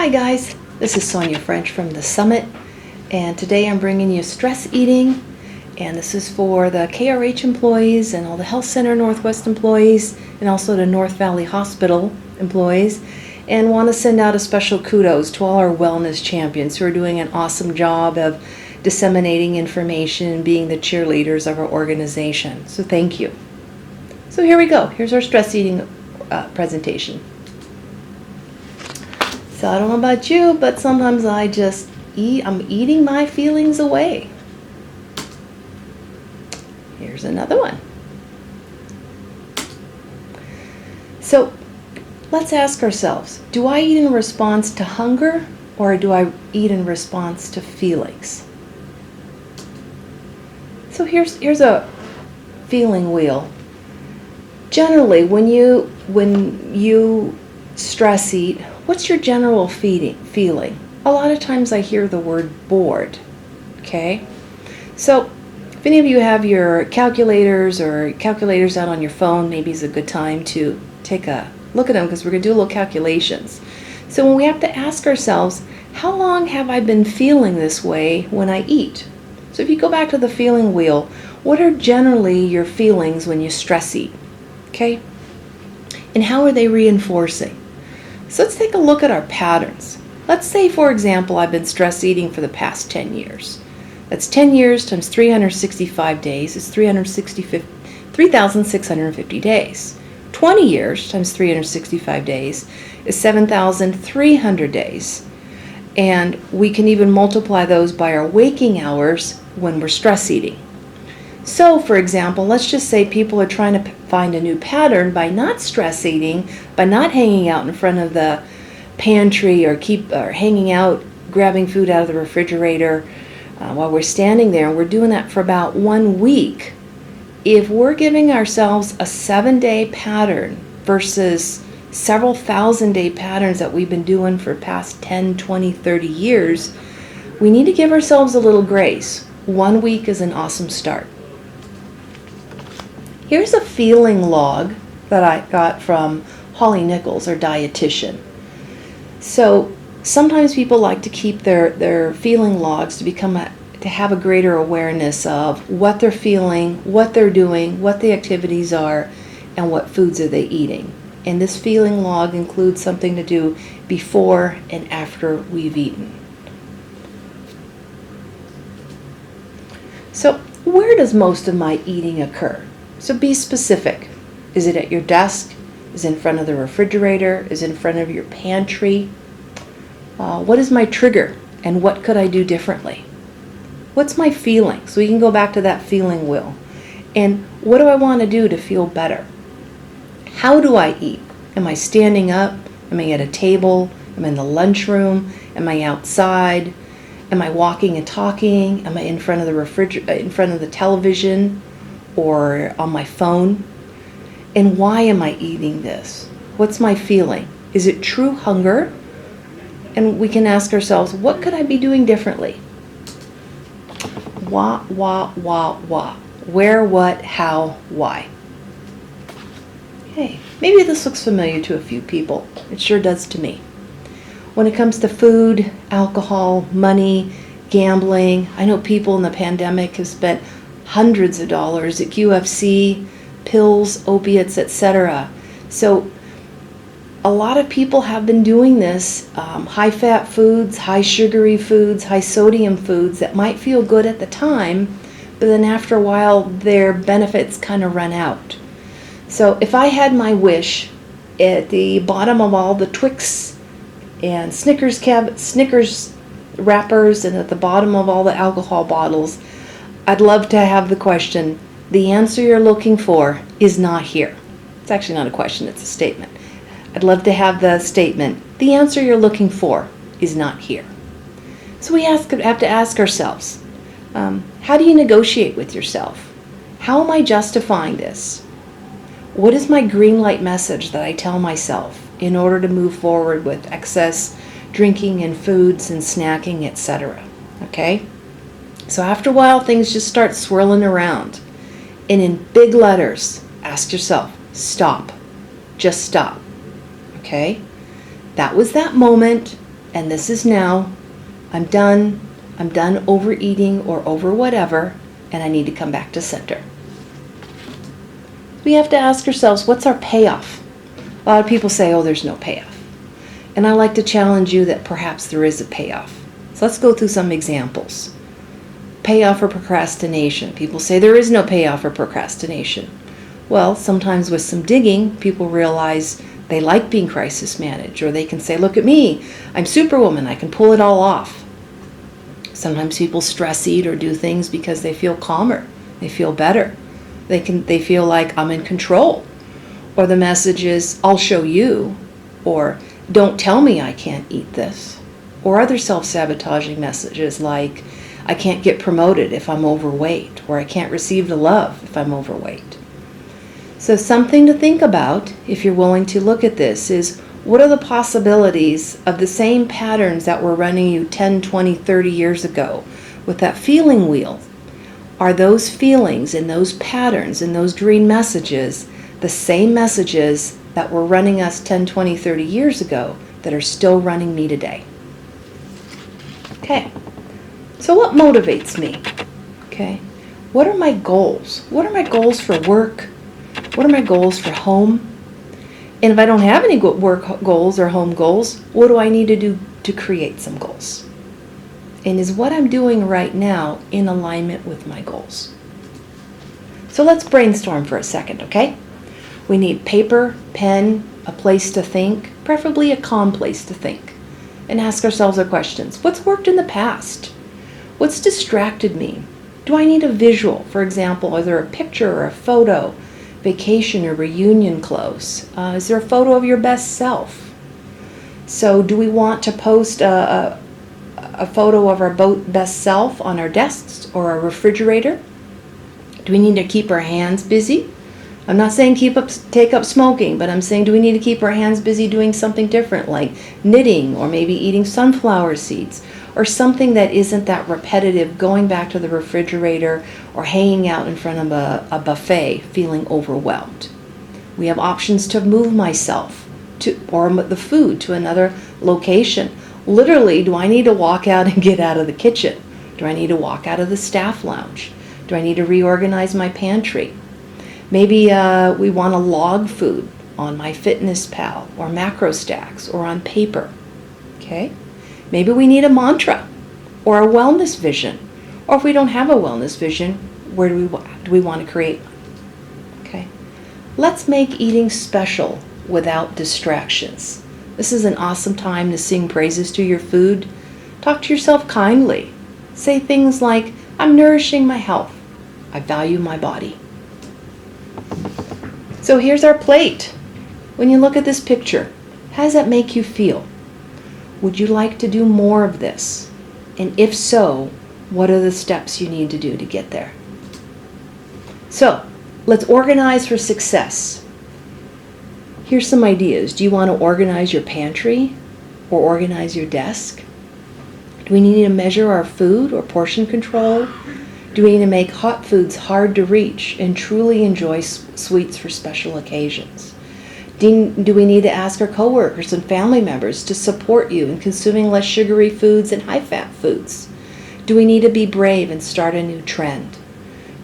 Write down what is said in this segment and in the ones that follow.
Hi guys, this is Sonya French from the Summit, and today I'm bringing you stress eating, and this is for the KRH employees and all the Health Center Northwest employees and also the North Valley Hospital employees, and want to send out a special kudos to all our wellness champions who are doing an awesome job of disseminating information and being the cheerleaders of our organization. So thank you. So here we go. Here's our stress eating presentation. So I don't know about you, but sometimes I just I'm eating my feelings away. Here's another one. So let's ask ourselves, do I eat in response to hunger or do I eat in response to feelings? So here's a feeling wheel. Generally, when you stress eat, what's your general feeling? A lot of times I hear the word bored, okay? So if any of you have your calculators out on your phone, maybe it's a good time to take a look at them because we're going to do a little calculations. So when we have to ask ourselves, how long have I been feeling this way when I eat? So if you go back to the feeling wheel, what are generally your feelings when you stress eat, okay? And how are they reinforcing? So let's take a look at our patterns. Let's say, for example, I've been stress eating for the past 10 years. That's 10 years times 365 days is 3,650 days. 20 years times 365 days is 7,300 days. And we can even multiply those by our waking hours when we're stress eating. So, for example, let's just say people are trying to find a new pattern by not stress eating, by not hanging out in front of the pantry or hanging out, grabbing food out of the refrigerator while we're standing there. And we're doing that for about 1 week. If we're giving ourselves a 7-day pattern versus several thousand-day patterns that we've been doing for past 10, 20, 30 years, we need to give ourselves a little grace. 1 week is an awesome start. Here's a feeling log that I got from Holly Nichols, our dietitian. So sometimes people like to keep their feeling logs to have a greater awareness of what they're feeling, what they're doing, what the activities are, and what foods are they eating. And this feeling log includes something to do before and after we've eaten. So where does most of my eating occur? So be specific. Is it at your desk? Is it in front of the refrigerator? Is it in front of your pantry? What is my trigger? And what could I do differently? What's my feeling? So we can go back to that feeling wheel. And what do I want to do to feel better? How do I eat? Am I standing up? Am I at a table? Am I in the lunchroom? Am I outside? Am I walking and talking? Am I in front of the in front of the television or on my phone? And why am I eating this? What's my feeling? Is it true hunger? And we can ask ourselves, what could I be doing differently? Why. Where, what, how, why. Hey, maybe this looks familiar to a few people. It sure does to me. When it comes to food, alcohol, money, gambling, I know people in the pandemic have spent hundreds of dollars at QFC, pills, opiates, etc. So a lot of people have been doing this, high-fat foods, high-sugary foods, high-sodium foods that might feel good at the time, but then after a while their benefits kind of run out. So if I had my wish, at the bottom of all the Twix and Snickers wrappers and at the bottom of all the alcohol bottles, I'd love to have the question, the answer you're looking for is not here. It's actually not a question, it's a statement. I'd love to have the statement, the answer you're looking for is not here. So we have to ask ourselves, how do you negotiate with yourself? How am I justifying this? What is my green light message that I tell myself in order to move forward with excess drinking and foods and snacking, etc.? Okay? So after a while, things just start swirling around. And in big letters, ask yourself, stop. Just stop. Okay? That was that moment. and this is now. I'm done overeating or over whatever, and I need to come back to center. We have to ask ourselves, what's our payoff? A lot of people say, oh, there's no payoff. And I like to challenge you that perhaps there is a payoff. So let's go through some examples. Payoff for procrastination. People say there is no payoff for procrastination. Well, sometimes with some digging, people realize they like being crisis managed, or they can say, look at me, I'm Superwoman, I can pull it all off. Sometimes people stress eat or do things because they feel calmer, they feel better. They feel like I'm in control. Or the message is, I'll show you, or don't tell me I can't eat this. Or other self-sabotaging messages like, I can't get promoted if I'm overweight, or I can't receive the love if I'm overweight. So something to think about, if you're willing to look at this, is what are the possibilities of the same patterns that were running you 10, 20, 30 years ago with that feeling wheel? Are those feelings and those patterns and those dream messages the same messages that were running us 10, 20, 30 years ago that are still running me today? Okay, so what motivates me? Okay, what are my goals? What are my goals for work? What are my goals for home? And if I don't have any work goals or home goals, what do I need to do to create some goals? And is what I'm doing right now in alignment with my goals? So let's brainstorm for a second, okay? We need paper, pen, a place to think, preferably a calm place to think, and ask ourselves our questions. What's worked in the past? What's distracted me? Do I need a visual? For example, is there a picture or a photo, vacation or reunion clothes? Is there a photo of your best self? So do we want to post a photo of our best self on our desks or our refrigerator? Do we need to keep our hands busy? I'm not saying take up smoking, but I'm saying, do we need to keep our hands busy doing something different, like knitting or maybe eating sunflower seeds, or something that isn't that repetitive, going back to the refrigerator or hanging out in front of a buffet feeling overwhelmed? We have options to move myself or the food to another location. Literally, do I need to walk out and get out of the kitchen? Do I need to walk out of the staff lounge? Do I need to reorganize my pantry? Maybe we want to log food on MyFitnessPal or MacroStacks or on paper. Okay? Maybe we need a mantra or a wellness vision. Or if we don't have a wellness vision, where do we want to create one? Okay? Let's make eating special without distractions. This is an awesome time to sing praises to your food. Talk to yourself kindly. Say things like, I'm nourishing my health. I value my body. So here's our plate. When you look at this picture, how does that make you feel? Would you like to do more of this? And if so, what are the steps you need to do to get there? So let's organize for success. Here's some ideas. Do you want to organize your pantry or organize your desk? Do we need to measure our food or portion control? Do we need to make hot foods hard to reach and truly enjoy sweets for special occasions? Do we need to ask our coworkers and family members to support you in consuming less sugary foods and high-fat foods? Do we need to be brave and start a new trend?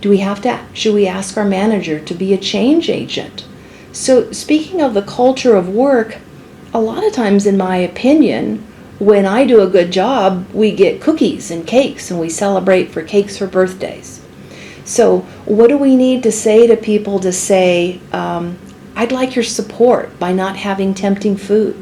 Should we ask our manager to be a change agent? So speaking of the culture of work, a lot of times, in my opinion, when I do a good job, we get cookies and cakes and we celebrate for cakes for birthdays. So what do we need to say to people to say, I'd like your support by not having tempting food?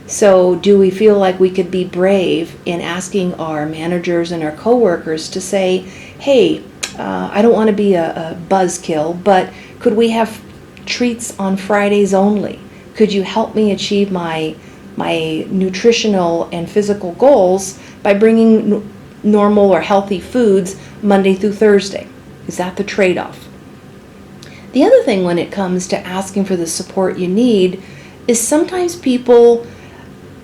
So do we feel like we could be brave in asking our managers and our coworkers to say, hey, I don't want to be a buzzkill, but could we have treats on Fridays only? Could you help me achieve my nutritional and physical goals by bringing normal or healthy foods Monday through Thursday? Is that the trade-off? The other thing when it comes to asking for the support you need is sometimes people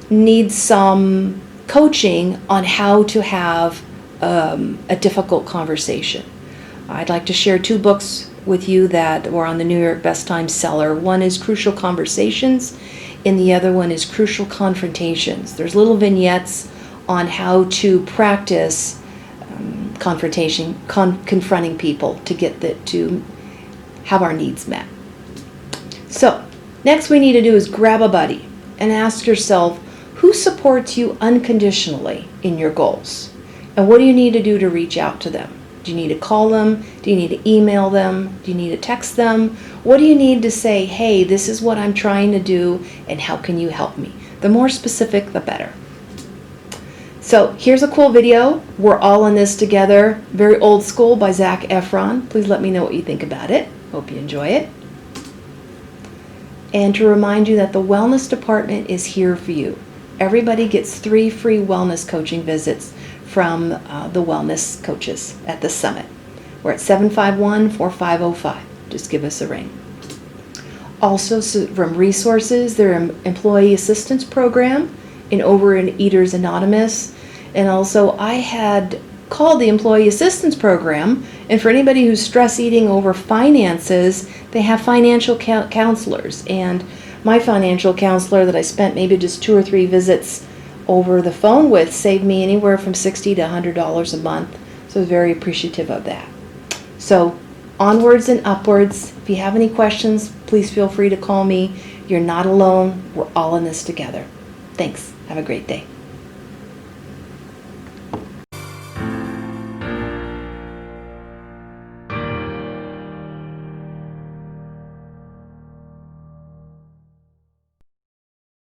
need some coaching on how to have a difficult conversation. I'd like to share 2 books with you that were on the New York Best Time Seller. One is Crucial Conversations, and the other one is Crucial Confrontations. There's little vignettes on how to practice confronting people to have our needs met. So, next we need to do is grab a buddy and ask yourself, who supports you unconditionally in your goals? And what do you need to do to reach out to them? Do you need to call them? Do you need to email them? Do you need to text them? What do you need to say, hey, this is what I'm trying to do, and how can you help me? The more specific, the better. So here's a cool video. We're all in this together. Very old school by Zac Efron. Please let me know what you think about it. Hope you enjoy it. And to remind you that the wellness department is here for you. Everybody gets 3 free wellness coaching visits from the wellness coaches at the summit. We're at 751-4505. Just give us a ring. Also, from resources, their employee assistance program in Overeaters Anonymous. And also, I had called the employee assistance program, and for anybody who's stress eating over finances, they have financial counselors. And my financial counselor that I spent maybe just 2 or 3 visits over the phone with saved me anywhere from $60 to $100 a month. So I was very appreciative of that. So onwards and upwards. If you have any questions, please feel free to call me. You're not alone. We're all in this together. Thanks. Have a great day.